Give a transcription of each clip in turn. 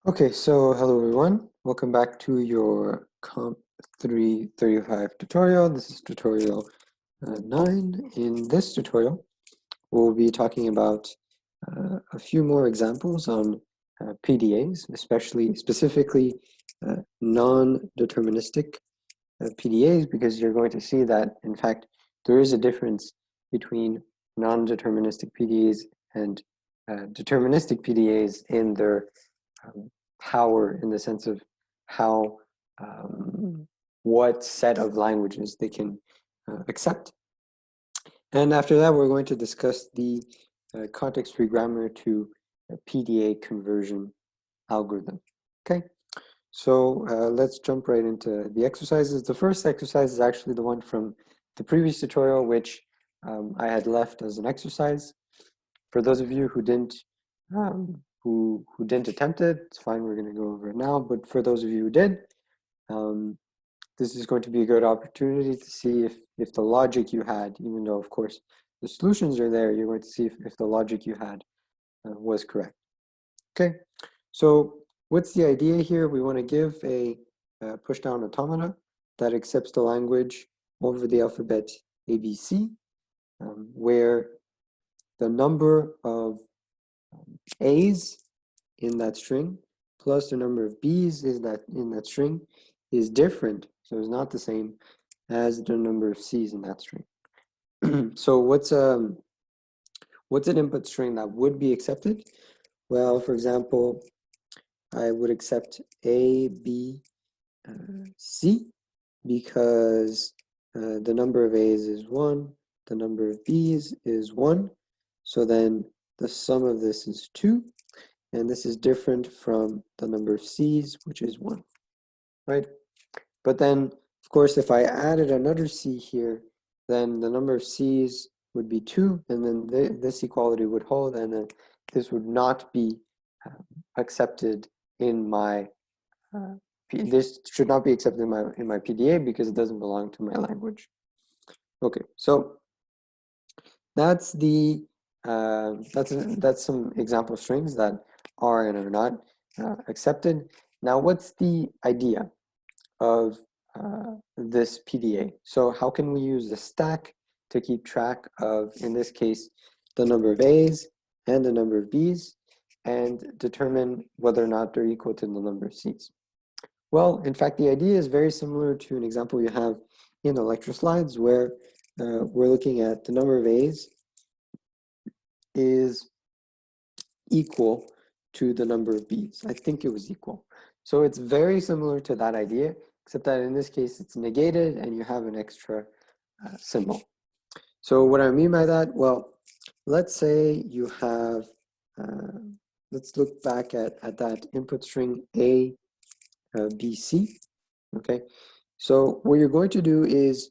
Okay, so hello everyone. Welcome back to your Comp 335 tutorial. This is tutorial 9. In this tutorial, we'll be talking about a few more examples on PDAs, specifically non-deterministic PDAs, because you're going to see that, in fact, there is a difference between non-deterministic PDAs and deterministic PDAs in their power, in the sense of how what set of languages they can accept. And after that, we're going to discuss the context-free grammar to PDA conversion algorithm. Okay, so let's jump right into the exercises. The first exercise is actually the one from the previous tutorial, which I had left as an exercise. For those of you who didn't attempt it, it's fine, we're going to go over it now. But for those of you who did, this is going to be a good opportunity to see if the logic you had, even though, of course, the solutions are there, you're going to see if the logic you had was correct. Okay, so what's the idea here? We want to give a push-down automata that accepts the language over the alphabet ABC, where the number of A's in that string plus the number of B's in that string is different, so it's not the same as the number of C's in that string. So what's an input string that would be accepted? Well, for example, I would accept A, B, C, because the number of A's is 1, the number of B's is 1, so then the sum of this is 2, and this is different from the number of C's, which is 1, right? But then, of course, if I added another C here, then the number of C's would be 2, and then this equality would hold, and then this would not be accepted in my, this should not be accepted in my PDA because it doesn't belong to my language. Okay, so that's the that's some example strings that are and are not accepted. Now, what's the idea of this PDA? So how can we use the stack to keep track of, in this case, the number of A's and the number of B's, and determine whether or not they're equal to the number of C's? Well, in fact, the idea is very similar to an example you have in the lecture slides, where we're looking at the number of A's is equal to the number of B's. I think it was equal. So it's very similar to that idea, except that in this case it's negated and you have an extra symbol. So what I mean by that, well, let's say you have, let's look back at that input string A, B, C, okay? So what you're going to do is,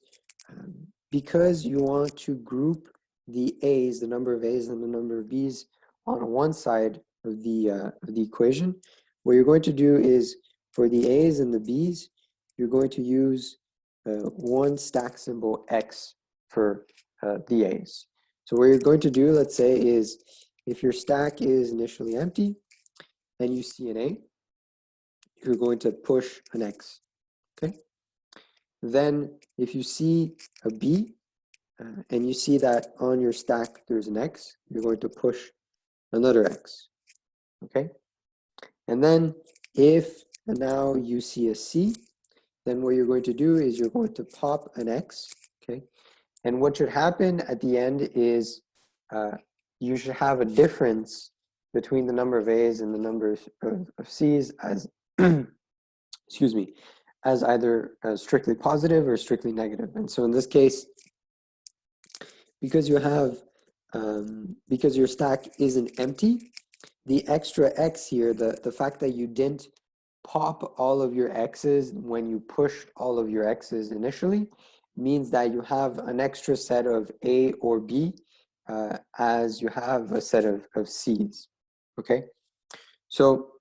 because you want to group the A's, the number of A's and the number of B's on one side of the equation, what you're going to do is, for the A's and the B's, you're going to use one stack symbol X for the A's. So what you're going to do, let's say, is if your stack is initially empty and you see an A, you're going to push an X, okay? Then if you see a B and you see that on your stack there's an X, you're going to push another X, okay? And then if now you see a C, then what you're going to do is you're going to pop an X, okay? And what should happen at the end is you should have a difference between the number of A's and the number of C's as, excuse me, as either strictly positive or strictly negative. And so in this case, because you have, because your stack isn't empty, the extra X here, the fact that you didn't pop all of your X's when you pushed all of your X's initially, means that you have an extra set of A or B as you have a set of C's, okay? So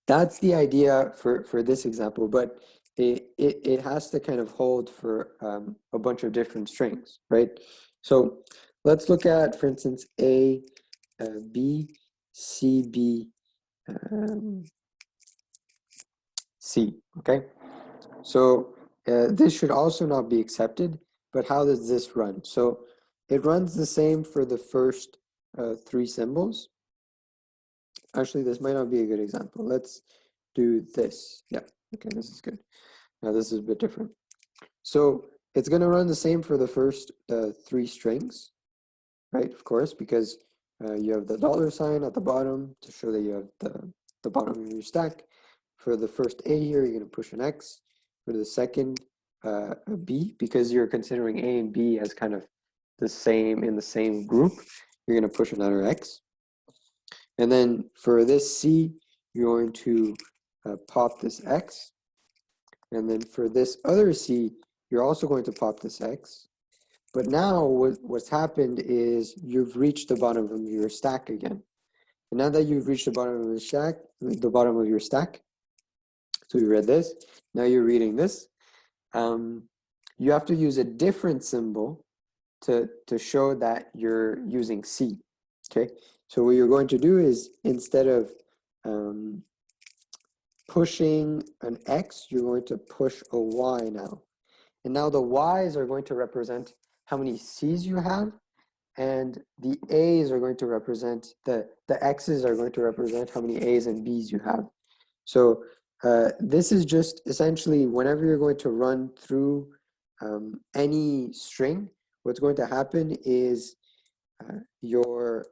that's the idea for this example, but it has to kind of hold for a bunch of different strings, right? So let's look at, for instance, A, B, C, B, C, okay? So this should also not be accepted, but how does this run? So it runs the same for the first three symbols. Actually, this might not be a good example. Let's do this. Yeah, okay, this is good. Now this is a bit different. So it's going to run the same for the first three strings, right? Of course, because you have the $ at the bottom to show that you have the bottom of your stack. For the first A here, you're going to push an X. For the second, a B, because you're considering A and B as kind of the same in the same group, you're going to push another X. And then for this C, you're going to pop this X. And then for this other C, you're also going to pop this X. But now what's happened is you've reached the bottom of your stack again. And now that you've reached the bottom of your stack, so you read this, now you're reading this, you have to use a different symbol to show that you're using C, okay? So what you're going to do is instead of pushing an X, you're going to push a Y now. And now the Y's are going to represent how many C's you have, and the A's are going to represent, the X's are going to represent how many A's and B's you have. So this is just essentially whenever you're going to run through any string, what's going to happen is your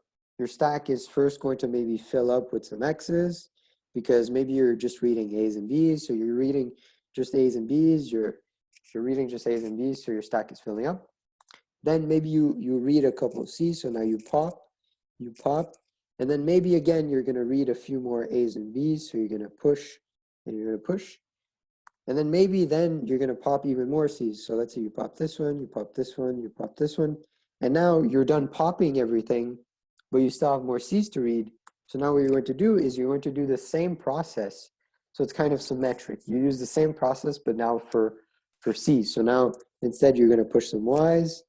stack is first going to maybe fill up with some X's, because maybe you're just reading A's and B's, so you're reading just A's and B's, you're reading just A's and B's, so your stack is filling up. Then maybe you read a couple of C's, so now you pop, and then maybe again you're going to read a few more A's and B's, so you're going to push, and you're going to push. And then maybe then you're going to pop even more C's. So let's say you pop this one, you pop this one, you pop this one, and now you're done popping everything, but you still have more C's to read. So now what you're going to do is you're going to do the same process. So it's kind of symmetric. You use the same process, but now for C's. So now instead you're going to push some Y's,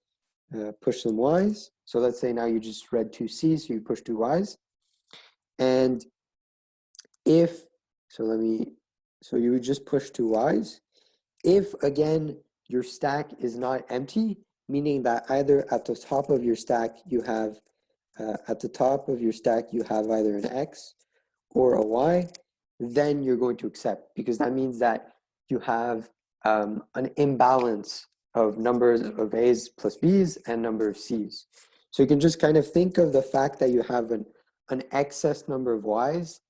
push some Y's. So let's say now you just read two C's, so you push two Y's. And if, so you would just push two Y's. If again, your stack is not empty, meaning that either at the top of your stack you have, either an X or a Y, then you're going to accept, because that means that you have an imbalance of numbers of A's plus B's and number of C's. So you can just kind of think of the fact that you have an excess number of Y's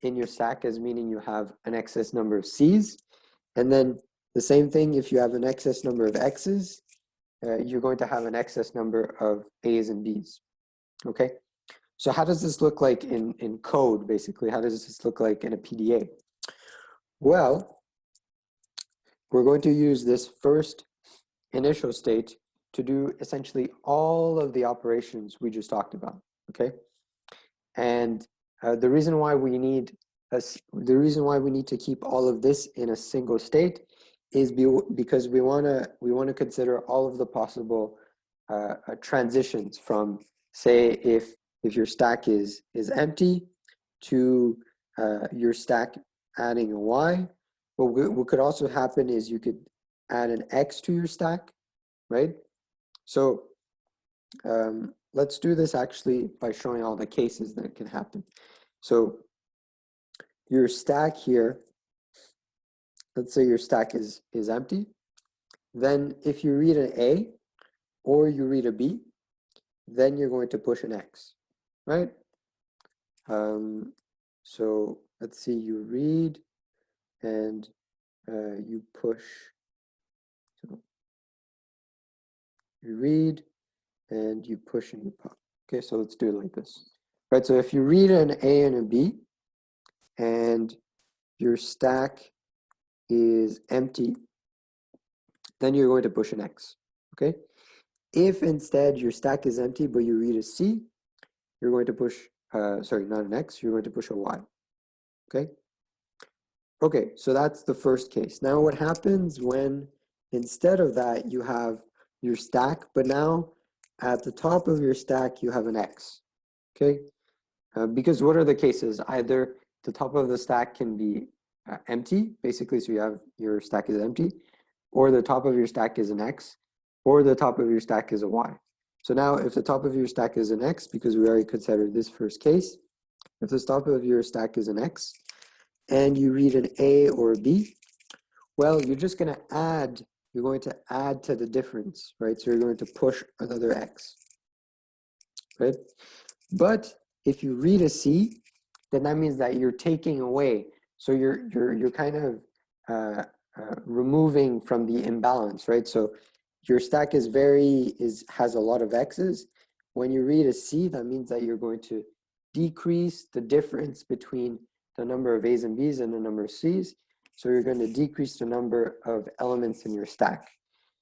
in your stack as meaning you have an excess number of C's. And then the same thing, if you have an excess number of X's, you're going to have an excess number of A's and B's. Okay, so how does this look like in code, basically? How does this look like in a PDA? Well, we're going to use this first initial state to do essentially all of the operations we just talked about, okay? And the reason why we need to keep all of this in a single state is because we want to consider all of the possible transitions from, say, if your stack is empty to your stack adding a Y. What could also happen is you could add an X to your stack, right? So let's do this actually by showing all the cases that can happen. So your stack here, let's say your stack is empty. Then if you read an A or you read a B, then you're going to push an X, right? So let's see, you read and you push. So you read and you push and you pop. Okay, so let's do it like this. Right, so if you read an A and a B and your stack is empty, then you're going to push an X, okay? If instead your stack is empty but you read a C, you're going to push, sorry, not an X, you're going to push a Y, okay? Okay, so that's the first case. Now what happens when instead of that you have your stack, but now at the top of your stack you have an X, okay? Because what are the cases? Either the top of the stack can be empty, basically, so you have your stack is empty, or the top of your stack is an X, or the top of your stack is a Y. So now if the top of your stack is an X, because we already considered this first case, if the top of your stack is an X, and you read an A or a B, well, you're just going to add, you're going to add to the difference, right? So you're going to push another X, right? But if you read a C, then that means that you're taking away. So you're kind of removing from the imbalance, right? So your stack has a lot of X's. When you read a C, that means that you're going to decrease the difference between the number of A's and B's and the number of C's. So you're going to decrease the number of elements in your stack.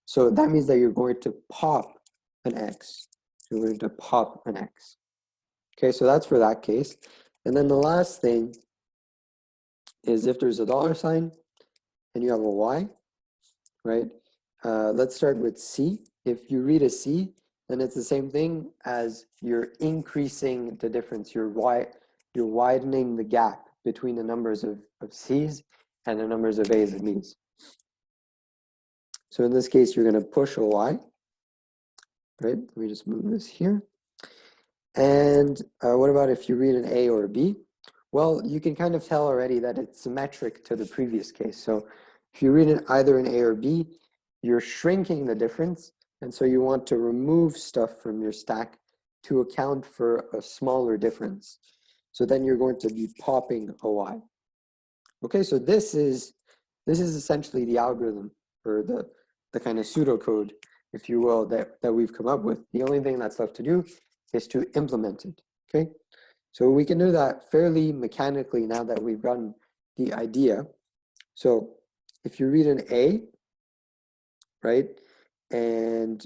So that means that you're going to pop an X. You're going to pop an X. Okay, so that's for that case. And then the last thing is if there's a dollar sign and you have a Y, right? Let's start with C. If you read a C, then it's the same thing as you're increasing the difference. You're widening the gap between the numbers of C's and the numbers of A's and B's. So in this case, you're going to push a Y, right? Let me just move this here. And what about if you read an A or a B? Well, you can kind of tell already that it's symmetric to the previous case. So if you read either an A or B, you're shrinking the difference. And so you want to remove stuff from your stack to account for a smaller difference. So then you're going to be popping a Y. Okay, so this is essentially the algorithm, or the kind of pseudocode, if you will, that we've come up with. The only thing that's left to do is to implement it. Okay, so we can do that fairly mechanically now that we've gotten the idea. So if you read an A, right, and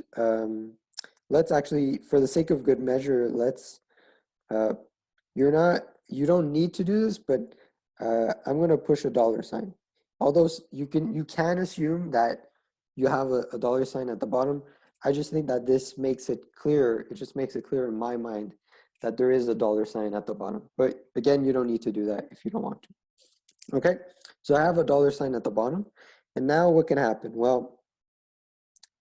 let's actually, for the sake of good measure, let's you don't need to do this, but I'm going to push a dollar sign. Although you can assume that you have a dollar sign at the bottom. I just think that this makes it clear. It just makes it clear in my mind that there is a dollar sign at the bottom. But again, you don't need to do that if you don't want to. Okay, so I have a dollar sign at the bottom. And now what can happen? Well,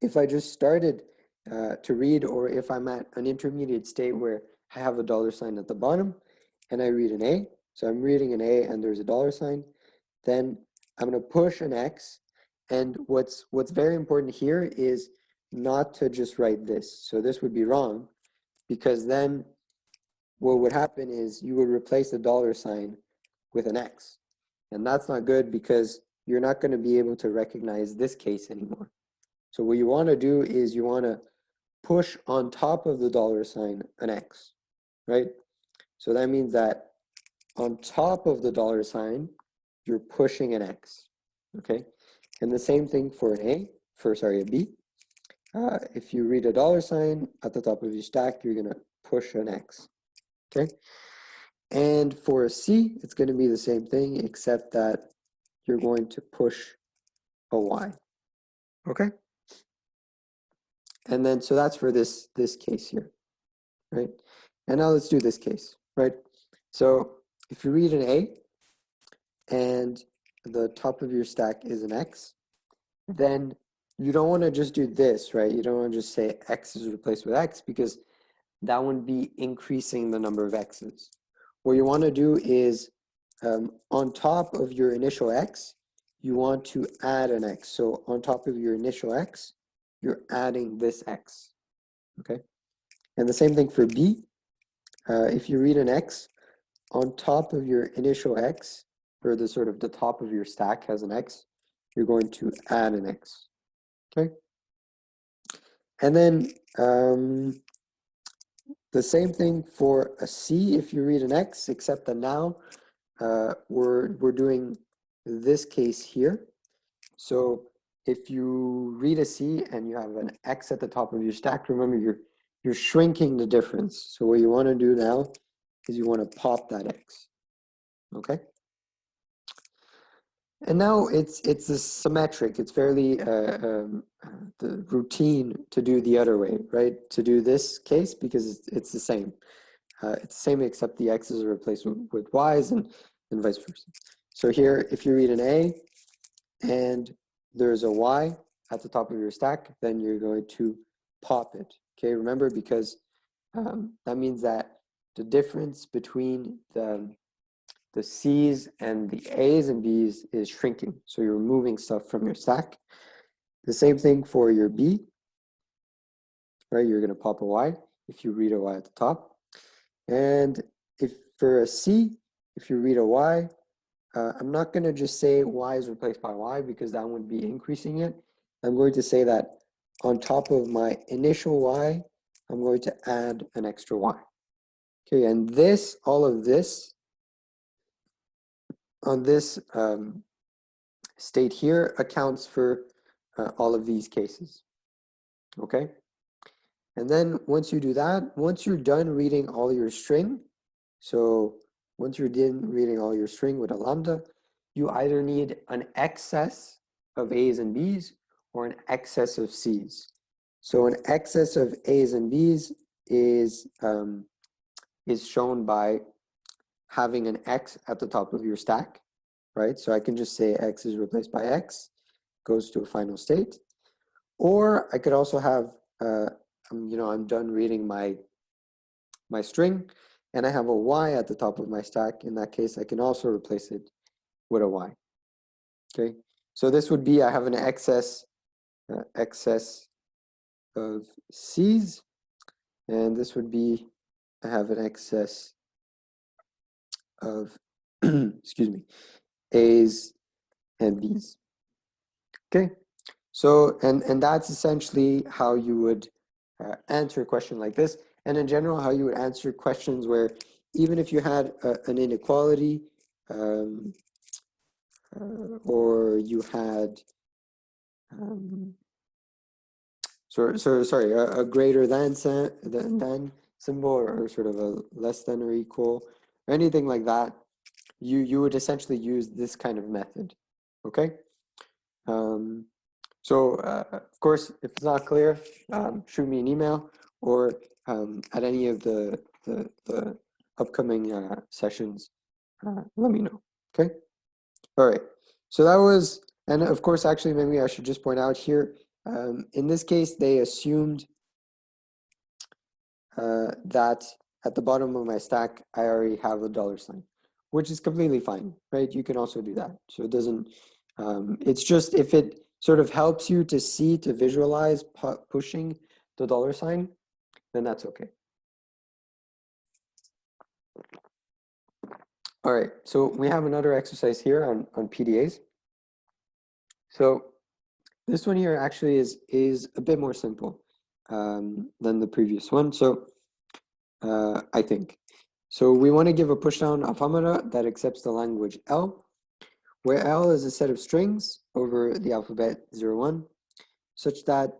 if I just started to read, or if I'm at an intermediate state where I have a dollar sign at the bottom and I read an A, so I'm reading an A and there's a dollar sign, then I'm going to push an X. And what's very important here is not to just write this. So this would be wrong, because then what would happen is you would replace the dollar sign with an X. And that's not good, because you're not going to be able to recognize this case anymore. So what you want to do is you want to push on top of the dollar sign an X, right? So that means that on top of the dollar sign, you're pushing an X, okay? And the same thing for an a B. If you read a dollar sign at the top of your stack, you're going to push an X, okay? And for a C, it's going to be the same thing, except that you're going to push a Y, okay? And then, so that's for this case here, right? And now let's do this case, right? So if you read an A and the top of your stack is an X, then you don't want to just do this, right? You don't want to just say X is replaced with X, because that wouldn't be increasing the number of X's. What you want to do is on top of your initial X, you want to add an X. So on top of your initial X, you're adding this X, okay? And the same thing for B. If you read an X, on top of your initial X, or the sort of the top of your stack has an X, you're going to add an X, okay? And then the same thing for a C if you read an X, except that now we're doing this case here. So if you read a C and you have an X at the top of your stack, remember you're shrinking the difference. So what you want to do now is you want to pop that X, okay? And now it's a symmetric. It's fairly the routine to do the other way, right? To do this case, because it's the same. It's the same, except the X's are replaced with Y's, and and vice versa. So here, if you read an A and there's a Y at the top of your stack, then you're going to pop it. Okay, remember, because that means that the difference between the C's and the A's and B's is shrinking. So you're removing stuff from your stack. The same thing for your B, right? You're going to pop a Y if you read a Y at the top. And if for a C, if you read a Y, I'm not going to just say Y is replaced by Y because that would be increasing it. I'm going to say that on top of my initial Y, I'm going to add an extra Y. Okay, and this, all of this, on this state here accounts for all of these cases. Okay, and then once you do that, once you're done reading all your string, so once you're done reading all your string with a lambda, you either need an excess of A's and B's or an excess of C's. So an excess of A's and B's is shown by having an X at the top of your stack, right? So I can just say X is replaced by X, goes to a final state. Or I could also have, I'm done reading my string and I have a Y at the top of my stack. In that case, I can also replace it with a Y. Okay, so this would be, I have an excess of C's, and this would be, I have an excess of, excuse me, A's and B's. Okay, so, and that's essentially how you would answer a question like this. And in general, how you would answer questions where even if you had an inequality, or you had, sorry, a greater than symbol, or sort of a less than or equal, or anything like that, you would essentially use this kind of method. Okay. So of course, if it's not clear, shoot me an email, or at any of the upcoming sessions, let me know. Okay. All right. So that was, and of course, actually, maybe I should just point out here, in this case, they assumed that at the bottom of my stack, I already have a $, which is completely fine, right? You can also do that. So it doesn't, it's just if it sort of helps you to see, to visualize pushing the $, then that's okay. All right, so we have another exercise here on PDAs. So this one here actually is a bit more simple than the previous one. So I think. So we want to give a pushdown automata that accepts the language L, where L is a set of strings over the alphabet 0, 1, such that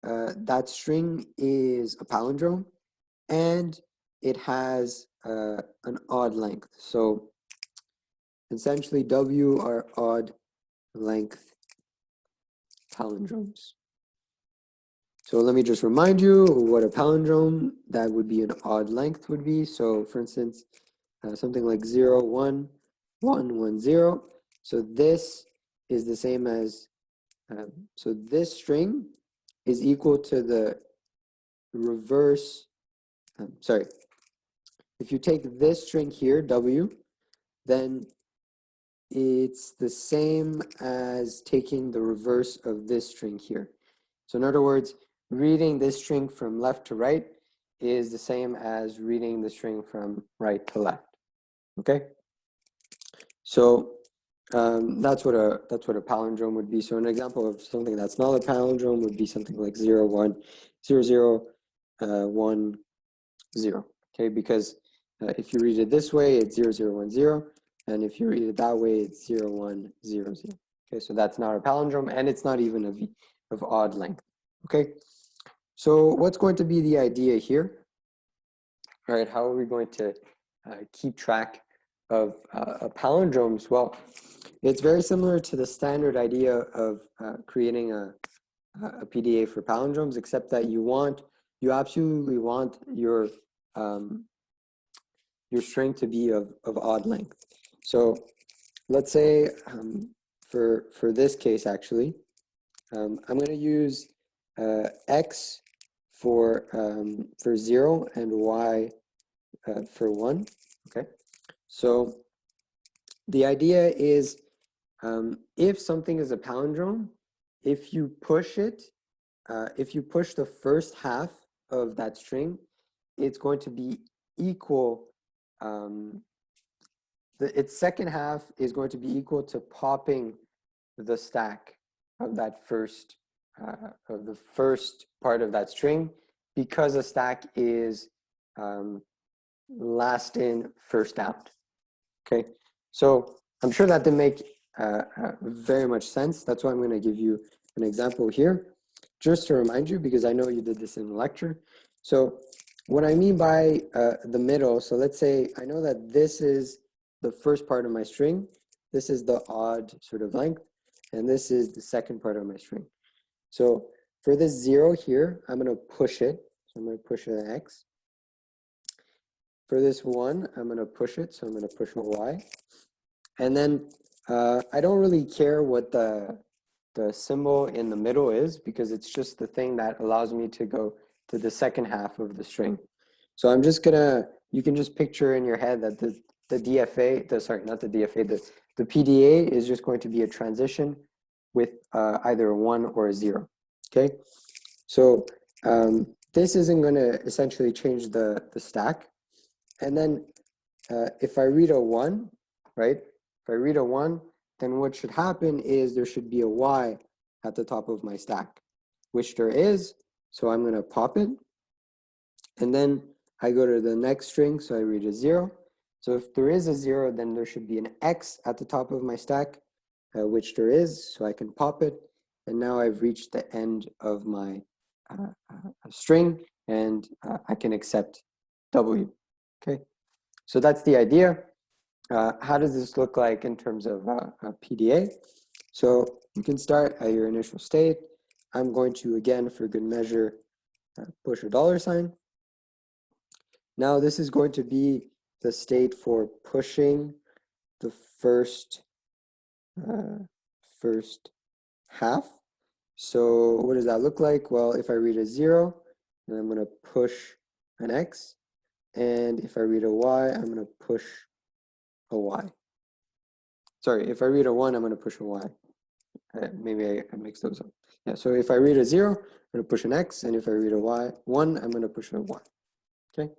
that string is a palindrome and it has an odd length. So essentially W are odd length palindromes. So let me just remind you what a palindrome that would be an odd length would be. So for instance, something like 0, 1, 1, 1, 0. So this is the same as, so this string is equal to the reverse, sorry, if you take this string here, W, then it's the same as taking the reverse of this string here. So in other words, reading this string from left to right is the same as reading the string from right to left. Okay, so that's what a palindrome would be. So an example of something that's not a palindrome would be something like 0, 1, 0, 0, 1, 0. Okay, because if you read it this way, it's 0, 0, 1, 0, and if you read it that way, it's 0, 1, 0, 0. Okay, so that's not a palindrome, and it's not even of odd length. Okay, so what's going to be the idea here? All right, how are we going to keep track of palindromes? Well, it's very similar to the standard idea of creating a PDA for palindromes, except that you absolutely want your string to be of odd length. So let's say for this case, actually, I'm going to use x for 0 and y for 1. Okay, so the idea is if something is a palindrome, if you push it, if you push the first half of that string, it's going to be equal, its second half is going to be equal to popping the stack of that of the first part of that string, because a stack is last in, first out. Okay, so I'm sure that didn't make very much sense. That's why I'm going to give you an example here, just to remind you, because I know you did this in the lecture. So what I mean by the middle, so let's say I know that this is the first part of my string, this is the odd sort of length, and this is the second part of my string. So for this 0 here, I'm going to push it. So I'm going to push an x. For this 1, I'm going to push it. So I'm going to push a y. And then I don't really care what the symbol in the middle is, because it's just the thing that allows me to go to the second half of the string. So I'm just gonna, you can just picture in your head that the DFA, sorry, not the DFA, the PDA is just going to be a transition with either a 1 or a 0, okay? So this isn't gonna essentially change the stack. And then if I read a 1, right? If I read a 1, then what should happen is there should be a y at the top of my stack, which there is. So I'm going to pop it. And then I go to the next string, so I read a 0. So if there is a 0, then there should be an x at the top of my stack, which there is, so I can pop it. And now I've reached the end of my string, and I can accept W. Okay, so that's the idea. How does this look like in terms of a PDA? So you can start at your initial state. I'm going to, again, for good measure, push a $sign. Now this is going to be the state for pushing the first half. So what does that look like? Well, if I read a 0, then I'm going to push an x. And if I read a y, I'm going to push a y. Sorry, if I read a 1, I'm going to push a y. Maybe I mixed those up. Yeah, so if I read a 0, I'm going to push an x, and if I read a 1, I'm going to push a y. Okay.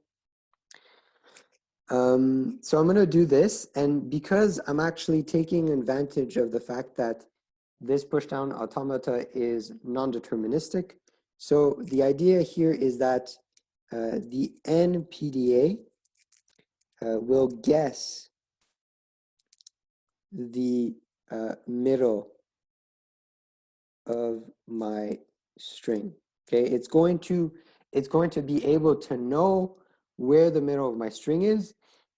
So I'm going to do this, and because I'm actually taking advantage of the fact that this pushdown automata is non-deterministic, so the idea here is that the NPDA will guess the middle of my string. Okay, it's going to be able to know where the middle of my string is,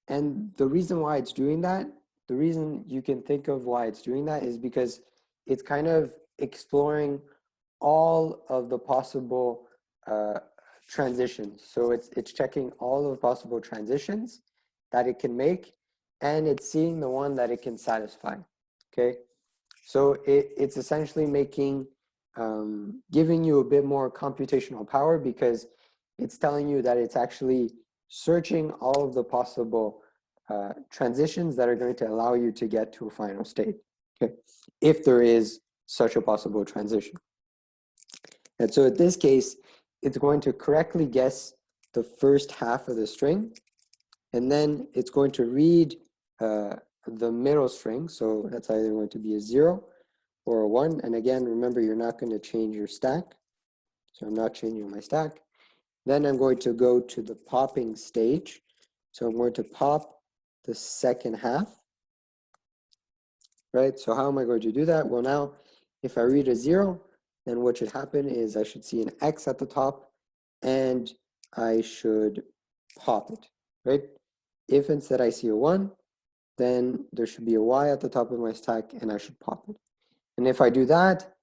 and the reason why it's doing that, the reason you can think of why it's doing that is because it's kind of exploring all of the possible transitions. So it's checking all of the possible transitions that it can make, and it's seeing the one that it can satisfy. Okay, so it's essentially making, giving you a bit more computational power, because it's telling you that it's actually searching all of the possible transitions that are going to allow you to get to a final state, okay, if there is such a possible transition. And so in this case, it's going to correctly guess the first half of the string, and then it's going to read the middle string. So that's either going to be a 0 or a 1. And again, remember, you're not going to change your stack. So I'm not changing my stack. Then I'm going to go to the popping stage. So I'm going to pop the second half, right? So how am I going to do that? Well, now, if I read a 0, then what should happen is I should see an X at the top, and I should pop it, right? If instead I see a 1, then there should be a Y at the top of my stack, and I should pop it. And if I do that,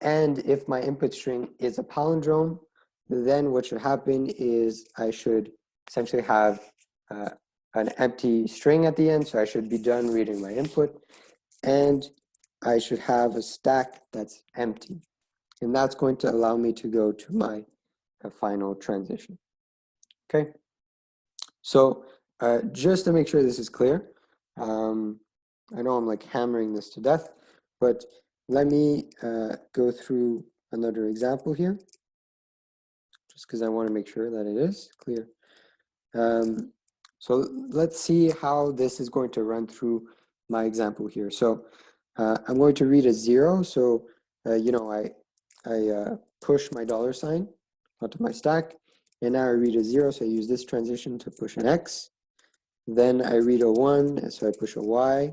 and if my input string is a palindrome, then what should happen is I should essentially have an empty string at the end, so I should be done reading my input, and I should have a stack that's empty. And that's going to allow me to go to my final transition. Okay, so just to make sure this is clear, I know I'm like hammering this to death, but let me go through another example here, just because I want to make sure that it is clear. So let's see how this is going to run through my example here. So I'm going to read a 0. So, you know, I push my $sign onto my stack, and now I read a 0. So I use this transition to push an X. Then I read a 1, so I push a Y.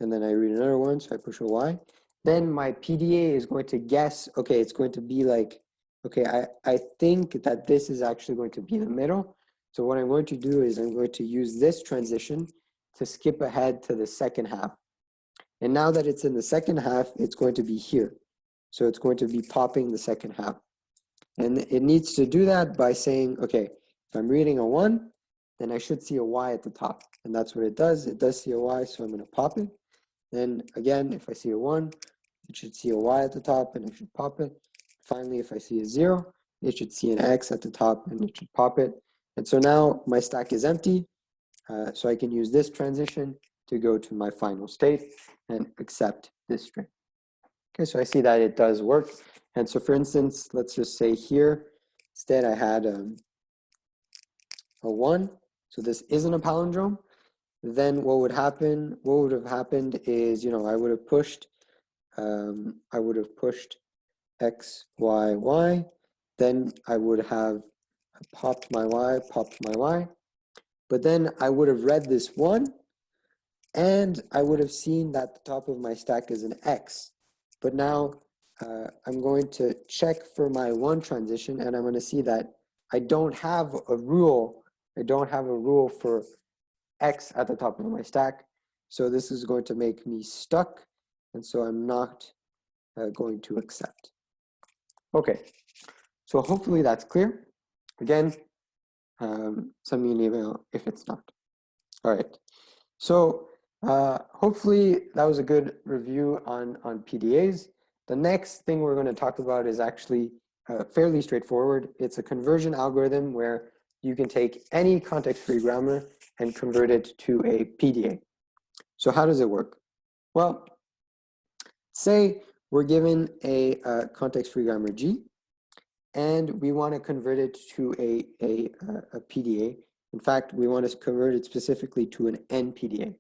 And then I read another 1, so I push a Y. Then my PDA is going to guess, okay, it's going to be like, okay, I think that this is actually going to be the middle. So what I'm going to do is I'm going to use this transition to skip ahead to the second half. And now that it's in the second half, it's going to be here. So it's going to be popping the second half. And it needs to do that by saying, okay, if I'm reading a 1, then I should see a Y at the top. And that's what it does. It does see a Y, so I'm going to pop it. Then again, if I see a 1, it should see a Y at the top, and I should pop it. Finally, if I see a 0, it should see an X at the top, and it should pop it. And so now my stack is empty, so I can use this transition to go to my final state and accept this string. Okay, so I see that it does work. And so for instance, let's just say here, instead I had a 1. So this isn't a palindrome. Then what would have happened is, you know, I would have pushed X, Y, Y. Then I would have popped my Y. But then I would have read this 1, and I would have seen that the top of my stack is an X. But now I'm going to check for my 1 transition, and I'm going to see that I don't have a rule. I don't have a rule for X at the top of my stack. So this is going to make me stuck, and so I'm not going to accept. Okay, so hopefully that's clear. Again, send me an email if it's not. All right, so hopefully that was a good review on PDAs. The next thing we're going to talk about is actually fairly straightforward. It's a conversion algorithm where you can take any context-free grammar and convert it to a PDA. So how does it work? Well, say we're given a context-free grammar G, and we want to convert it to a PDA. In fact, we want to convert it specifically to an NPDA.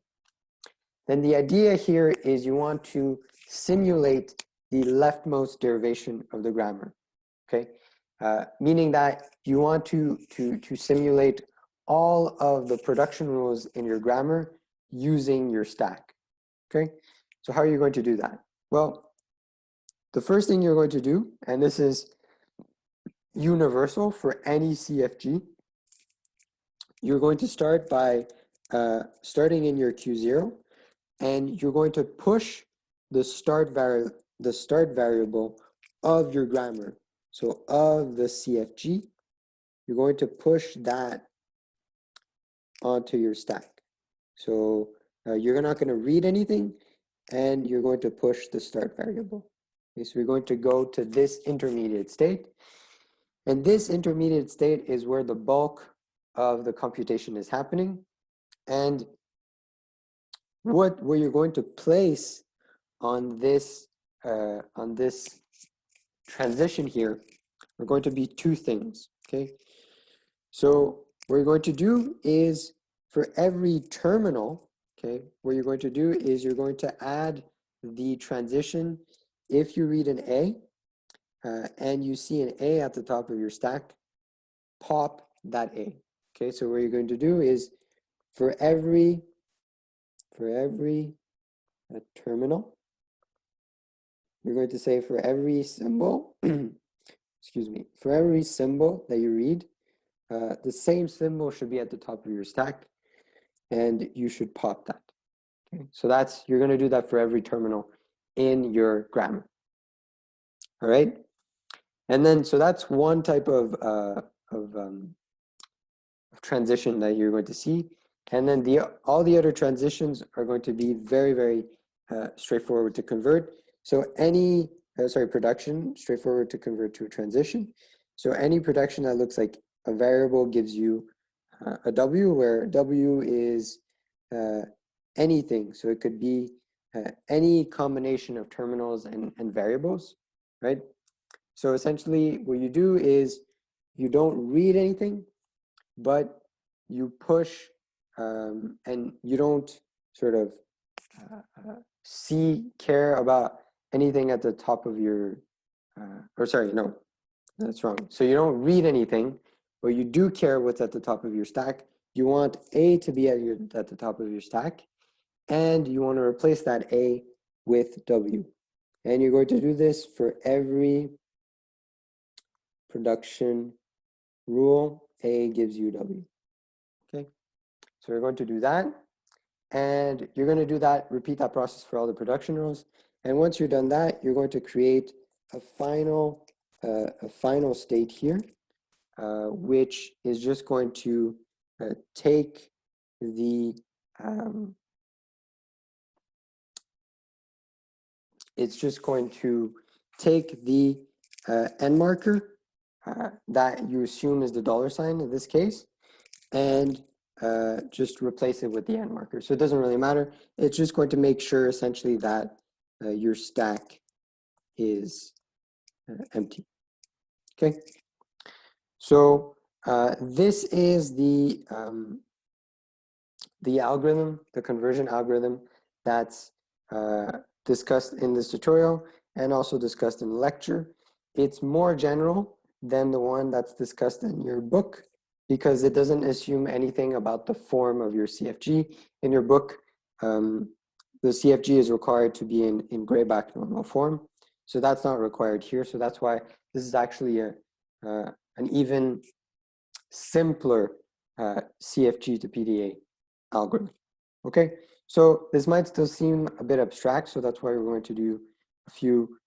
Then the idea here is you want to simulate the leftmost derivation of the grammar, okay? Meaning that you want to simulate all of the production rules in your grammar using your stack, okay? So how are you going to do that? Well, the first thing you're going to do, and this is universal for any CFG, you're going to start by starting in your Q0, and you're going to push the start variable of your grammar. So of the CFG, you're going to push that onto your stack. So you're not going to read anything, and you're going to push the start variable. Okay, so we're going to go to this intermediate state. And this intermediate state is where the bulk of the computation is happening. And where you're going to place on this transition here are going to be 2 things, okay? So what you're going to do is for every terminal, okay, what you're going to do is you're going to add the transition. If you read an A and you see an A at the top of your stack, pop that A. Okay, so what you're going to do is for every terminal, you're going to say for every symbol, excuse me, for every symbol that you read, the same symbol should be at the top of your stack, and you should pop that. Okay, so you're going to do that for every terminal in your grammar. All right, and then so that's one type of transition that you're going to see. And then all the other transitions are going to be very, very straightforward to convert. So any, production, straightforward to convert to a transition. So any production that looks like a variable gives you a W, where W is anything. So it could be any combination of terminals and variables, right? So essentially what you do is you don't read anything, but you push and you don't sort of care about anything at the top of your, no, that's wrong. So you don't read anything, but you do care what's at the top of your stack. You want A to be at the top of your stack, and you want to replace that A with W. And you're going to do this for every production rule. A gives you W. Okay, so we're going to do that. And you're going to do that, repeat that process for all the production rules. And once you're done that, you're going to create a final state here, which is just going to take the, it's just going to take the end marker that you assume is the $sign in this case, and just replace it with the end marker. So it doesn't really matter. It's just going to make sure essentially that your stack is empty. Okay. So this is the algorithm, the conversion algorithm that's discussed in this tutorial and also discussed in the lecture. It's more general than the one that's discussed in your book, because it doesn't assume anything about the form of your CFG. In your book, the CFG is required to be in grayback normal form. So that's not required here. So that's why this is actually an even simpler CFG to PDA algorithm. Okay, so this might still seem a bit abstract. So that's why we're going to do a few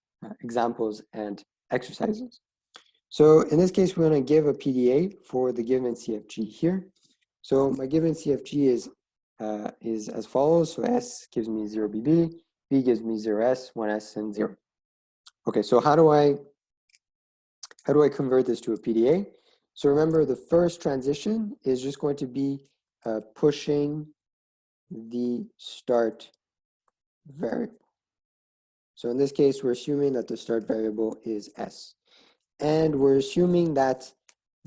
examples and exercises. So in this case, we're going to give a PDA for the given CFG here. So my given CFG is as follows. So S gives me 0 BB, B gives me 0S, 1S, and 0. Okay, so how do I convert this to a PDA? So remember, the first transition is just going to be pushing the start variable. So in this case, we're assuming that the start variable is S. And we're assuming that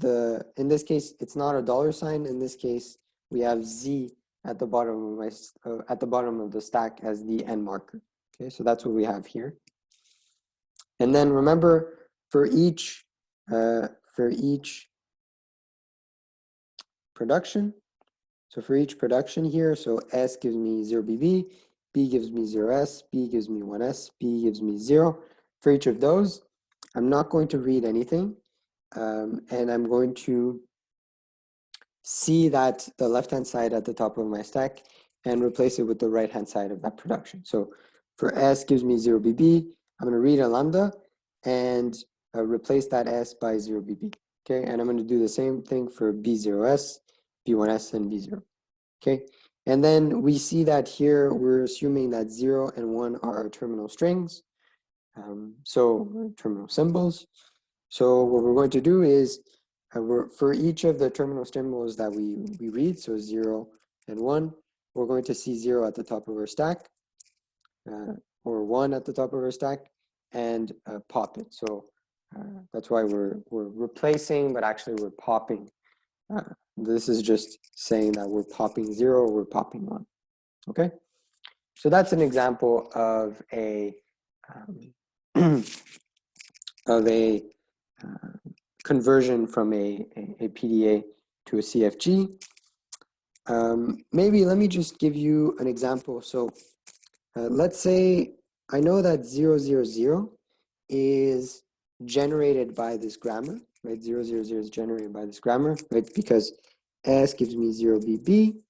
in this case, it's not a $sign. In this case, we have Z at the bottom of the stack as the end marker. Okay, so that's what we have here. And then remember, for each production, so for each production here, so S gives me 0 BB, B gives me 0S, B gives me 1S, B gives me 0. For each of those, I'm not going to read anything, and I'm going to see that the left-hand side at the top of my stack and replace it with the right-hand side of that production. So for S gives me 0 BB, I'm going to read a lambda and replace that S by 0 BB. Okay, and I'm going to do the same thing for B0S, B1S, and B0. Okay, and then we see that here we're assuming that 0 and 1 are our terminal strings, so terminal symbols. So what we're going to do is for each of the terminal symbols that we read, so 0 and 1, we're going to see 0 at the top of our stack, or 1 at the top of our stack, and pop it. So that's why we're replacing, but actually we're popping. This is just saying that we're popping 0, or we're popping 1. Okay, so that's an example of a conversion from a PDA to a CFG. Maybe let me just give you an example. So let's say I know that 000 is generated by this grammar, right? 000 is generated by this grammar, right? Because S gives me 0 BB.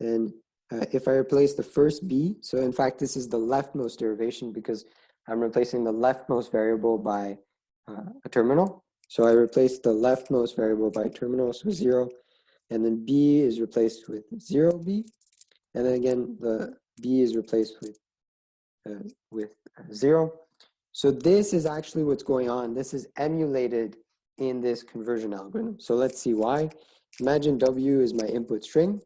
And if I replace the first B, so in fact, this is the leftmost derivation because I'm replacing the leftmost variable by a terminal. So I replace the leftmost variable by terminal, so 0. and then B is replaced with 0B, and then again, the B is replaced with 0. So this is actually what's going on. This is emulated in this conversion algorithm. So let's see why. Imagine W is my input string,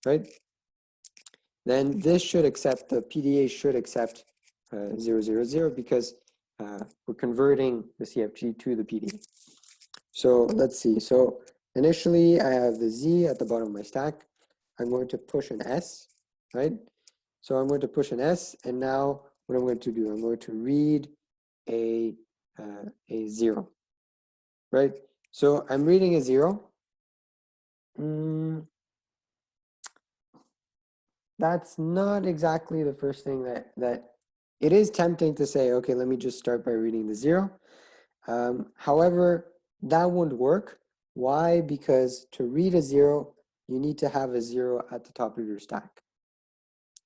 right? Then this should accept, the PDA should accept 0, 0, 0 because we're converting the CFG to the PDA. So let's see. So initially I have the Z at the bottom of my stack. I'm going to push an S, right? So I'm going to push an S, and now what I'm going to do, I'm going to read a 0, right? So I'm reading a 0. That's not exactly the first thing that it is tempting to say, okay, let me just start by reading the 0. However, that won't work. Why? Because to read a 0, you need to have a 0 at the top of your stack.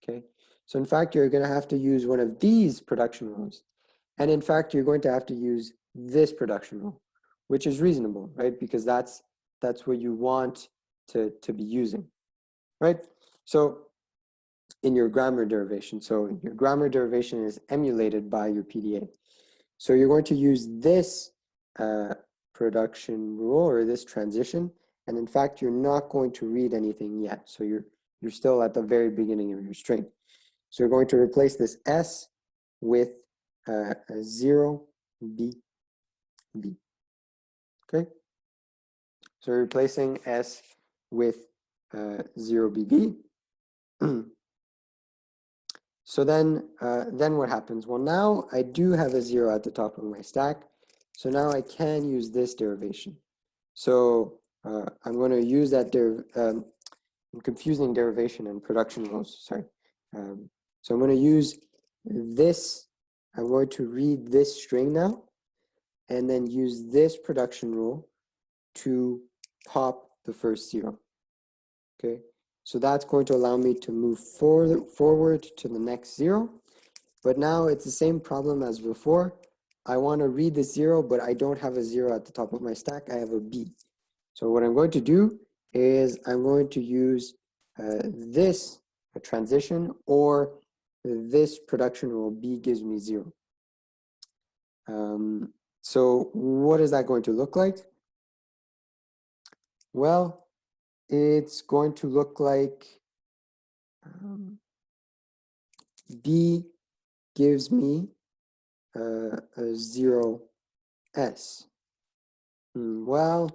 Okay, so in fact, you're going to have to use one of these production rules. And in fact, you're going to have to use this production rule, which is reasonable, right? Because that's what you want to be using, right? So in your grammar derivation, so your grammar derivation is emulated by your PDA. So you're going to use this production rule or this transition, and in fact, you're not going to read anything yet. So you're still at the very beginning of your string. So you're going to replace this S with a 0, B, B. Okay? So you're replacing S with 0, B, B. So then what happens? Well, now I do have a 0 at the top of my stack. So now I can use this derivation. So I'm going to use that I'm confusing derivation and production rules, sorry. So I'm going to use this, I'm going to read this string now, and then use this production rule to pop the first 0, okay? So that's going to allow me to move forward to the next 0, but now it's the same problem as before. I want to read the 0, but I don't have a 0 at the top of my stack, I have a B. So what I'm going to do is I'm going to use this transition, or this production rule, B gives me 0. So what is that going to look like? Well, it's going to look like B gives me a 0S. Well,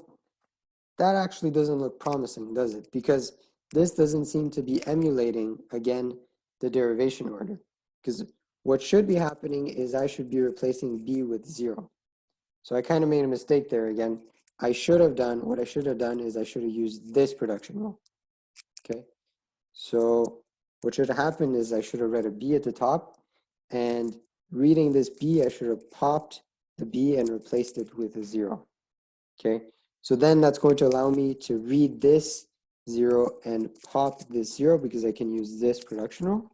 that actually doesn't look promising, does it? Because this doesn't seem to be emulating, again, the derivation order. Because what should be happening is I should be replacing B with 0. So I kind of made a mistake there again. What I should have done is I should have used this production rule. Okay. So what should have happened is I should have read a B at the top, and reading this B, I should have popped the B and replaced it with a 0. Okay. So then that's going to allow me to read this 0 and pop this 0 because I can use this production rule.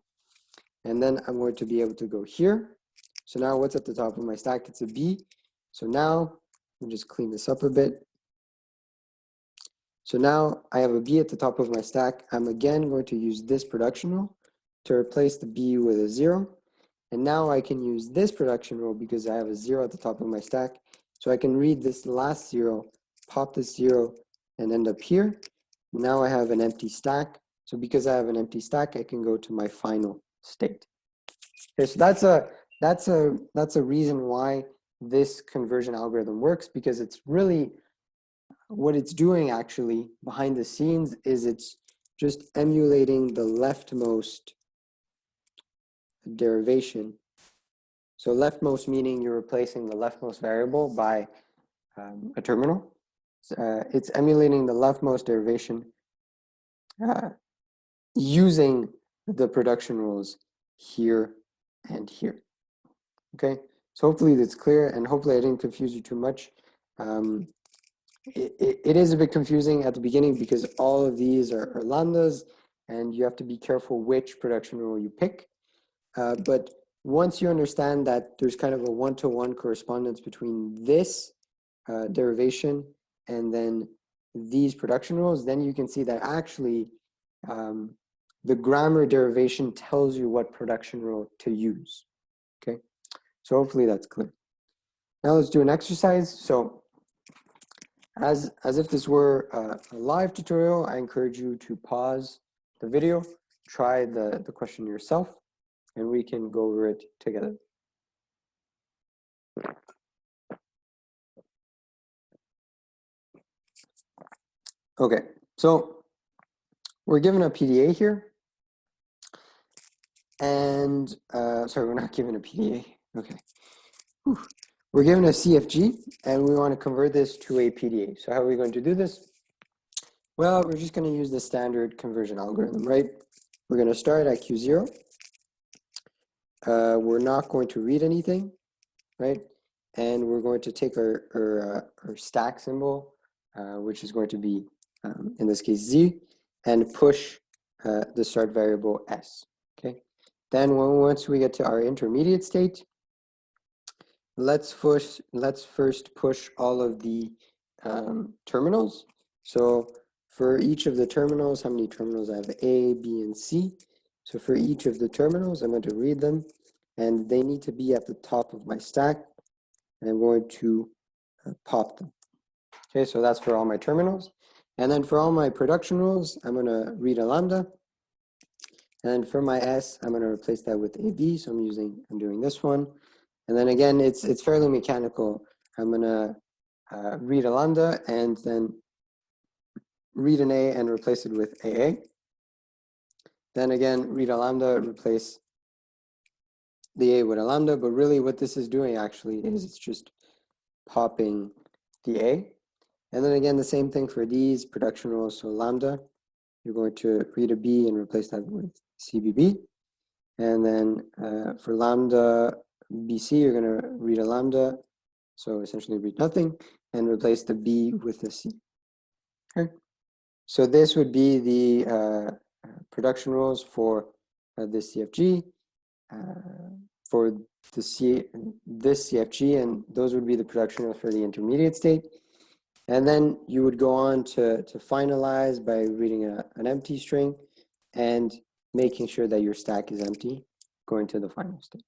And then I'm going to be able to go here. So now what's at the top of my stack? It's a B. So now let me just clean this up a bit. So now I have a B at the top of my stack. I'm again going to use this production rule to replace the B with a 0. And now I can use this production rule because I have a 0 at the top of my stack. So I can read this last 0, pop this 0, and end up here. Now I have an empty stack. So because I have an empty stack, I can go to my final state. Okay, so that's a reason why this conversion algorithm works, because it's really what it's doing actually behind the scenes is it's just emulating the leftmost derivation. So leftmost meaning you're replacing the leftmost variable by a terminal. It's emulating the leftmost derivation using the production rules here and here. Okay, so hopefully that's clear, and hopefully I didn't confuse you too much. It is a bit confusing at the beginning because all of these are lambdas, and you have to be careful which production rule you pick. But once you understand that there's kind of a one-to-one correspondence between this derivation and then these production rules, then you can see that actually the grammar derivation tells you what production rule to use. Okay, so hopefully that's clear. Now let's do an exercise. So as if this were a live tutorial, I encourage you to pause the video, try the question yourself, and we can go over it together. Okay, so we're given a PDA here. And, sorry, we're not given a PDA. Okay. Whew. We're given a CFG, and we want to convert this to a PDA. So how are we going to do this? Well, we're just going to use the standard conversion algorithm, right? We're going to start at Q0. We're not going to read anything, right? And we're going to take our stack symbol, which is going to be, in this case, Z, and push the start variable S, okay? Then once we get to our intermediate state, let's first push all of the terminals. So for each of the terminals, how many terminals I have? A, B, and C. So for each of the terminals, I'm going to read them, and they need to be at the top of my stack. And I'm going to pop them. Okay, so that's for all my terminals. And then for all my production rules, I'm going to read a lambda. And for my S, I'm going to replace that with AB. So I'm doing this one. And then again, it's fairly mechanical. I'm going to read a lambda and then read an A and replace it with AA. Then again, read a lambda, replace the A with a lambda. But really what this is doing actually is it's just popping the A. And then again, the same thing for these production rules. So lambda, you're going to read a B and replace that with CBB. And then for lambda BC, you're going to read a lambda. So essentially read nothing and replace the B with the C. Okay. So this would be the production rules for this CFG, for this CFG, and those would be the production rules for the intermediate state. And then you would go on to finalize by reading an empty string and making sure that your stack is empty going to the final state.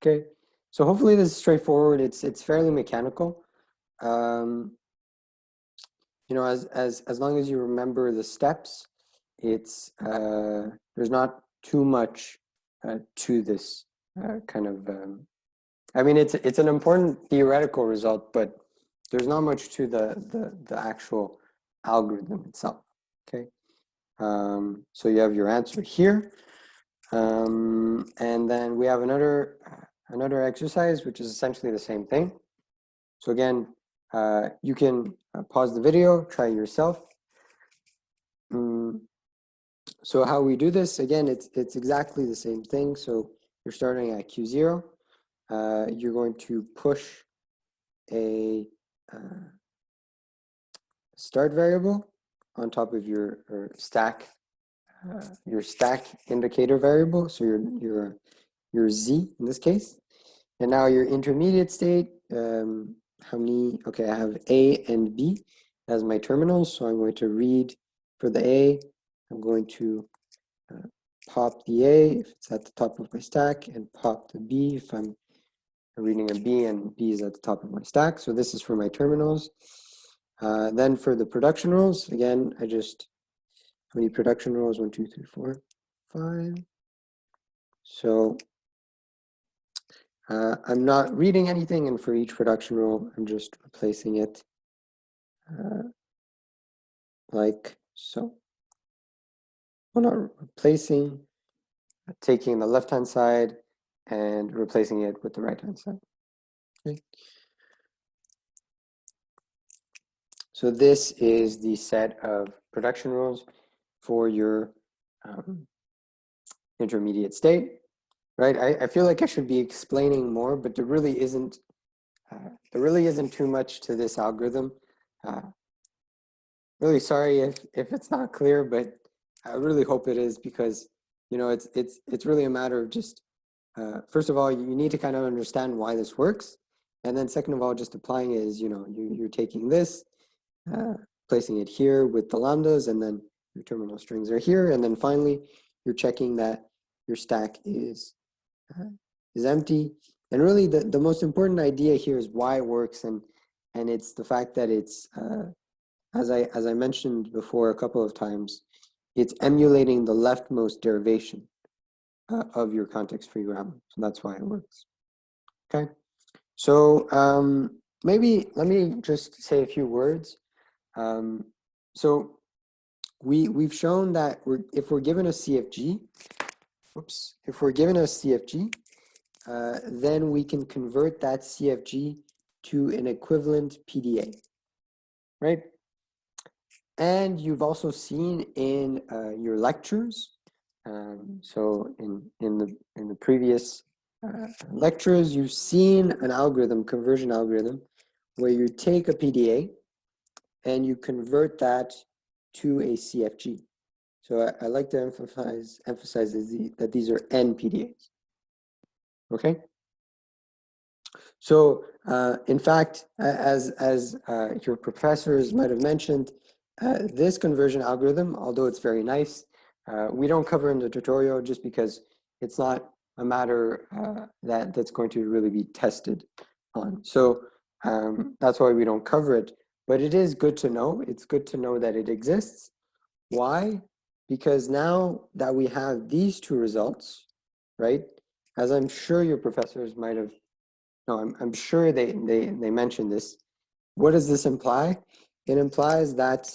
Okay, so hopefully this is straightforward. It's fairly mechanical. You know, as long as you remember the steps, it's there's not too much to this kind of. I mean, it's an important theoretical result, but there's not much to the actual algorithm itself. Okay, so you have your answer here, and then we have another exercise which is essentially the same thing. So again, you can pause the video, try it yourself. So how we do this, again, it's exactly the same thing. So you're starting at Q0. You're going to push a start variable on top of your stack indicator variable. So your Z in this case. And now your intermediate state, how many? Okay, I have A and B as my terminals. So I'm going to read for the A. I'm going to pop the A if it's at the top of my stack, and pop the B if I'm reading a B and B is at the top of my stack. So this is for my terminals. Then for the production rules, again, how many production rules? 1, 2, 3, 4, 5. So I'm not reading anything, and for each production rule, I'm just replacing it like so. Well, not replacing, taking the left-hand side and replacing it with the right-hand side. Okay. So this is the set of production rules for your intermediate state, right? I feel like I should be explaining more, but there really isn't too much to this algorithm. Really sorry if it's not clear, but I really hope it is, because you know it's really a matter of just first of all, you need to kind of understand why this works, and then second of all, just applying it is, you know, you're taking this, placing it here with the lambdas, and then your terminal strings are here, and then finally you're checking that your stack is empty. And really the most important idea here is why it works, and it's the fact that it's as I mentioned before a couple of times, it's emulating the leftmost derivation of your context-free grammar. So that's why it works. Okay. So maybe let me just say a few words. So we've shown that if we're given a CFG, if we're given a CFG, then we can convert that CFG to an equivalent PDA, right? And you've also seen in your lectures, so in the previous lectures, you've seen an algorithm, conversion algorithm, where you take a PDA and you convert that to a CFG. So I like to emphasize that these are NPDAs. Okay. So in fact, as your professors might have mentioned, this conversion algorithm, although it's very nice, we don't cover in the tutorial just because it's not a matter that's going to really be tested on. So that's why we don't cover it. But it is good to know. It's good to know that it exists. Why? Because now that we have these two results, right? As I'm sure your professors might have, no, I'm sure they mentioned this. What does this imply? It implies that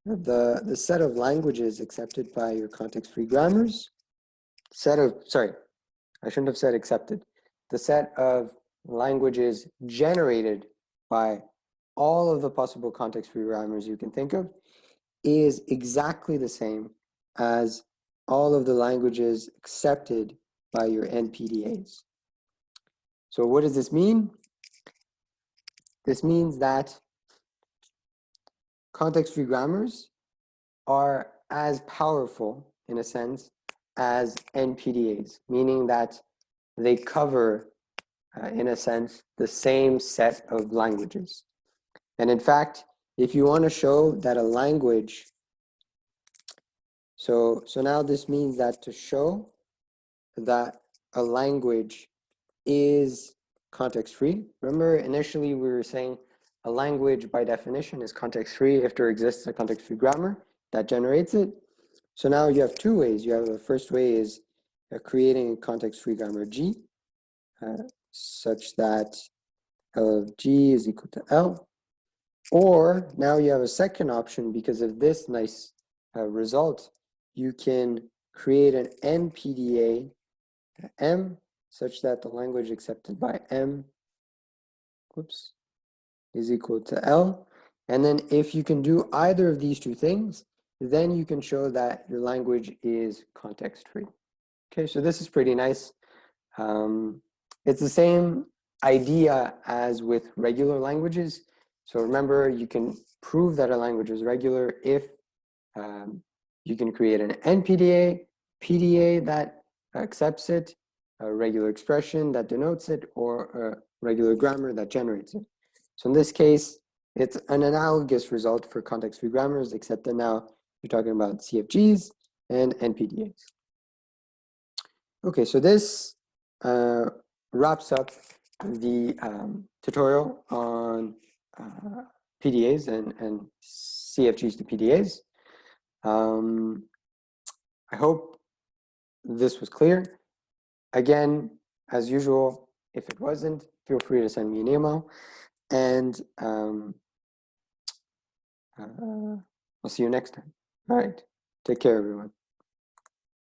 the set of languages accepted by your context-free grammars, sorry, I shouldn't have said accepted. The set of languages generated by all of the possible context-free grammars you can think of is exactly the same as all of the languages accepted by your NPDAs. So what does this mean? This means that context-free grammars are as powerful, in a sense, as NPDAs, meaning that they cover, in a sense, the same set of languages. And in fact, if you want to show that a language, so now this means that to show that a language is context-free, remember initially we were saying a language by definition is context-free if there exists a context-free grammar that generates it. So now you have two ways. You have the first way is creating a context-free grammar G such that L of G is equal to L. Or now you have a second option because of this nice result. You can create an NPDA M such that the language accepted by M is equal to L. And then if you can do either of these two things, then you can show that your language is context-free. Okay, so this is pretty nice. It's the same idea as with regular languages. So remember, you can prove that a language is regular if you can create an NPDA, PDA that accepts it, a regular expression that denotes it, or a regular grammar that generates it. So in this case, it's an analogous result for context-free grammars, except that now you're talking about CFGs and NPDAs. Okay, so this wraps up the tutorial on PDAs and CFGs to PDAs. I hope this was clear. Again, as usual, if it wasn't, feel free to send me an email, and I'll see you next time. All right, take care, everyone.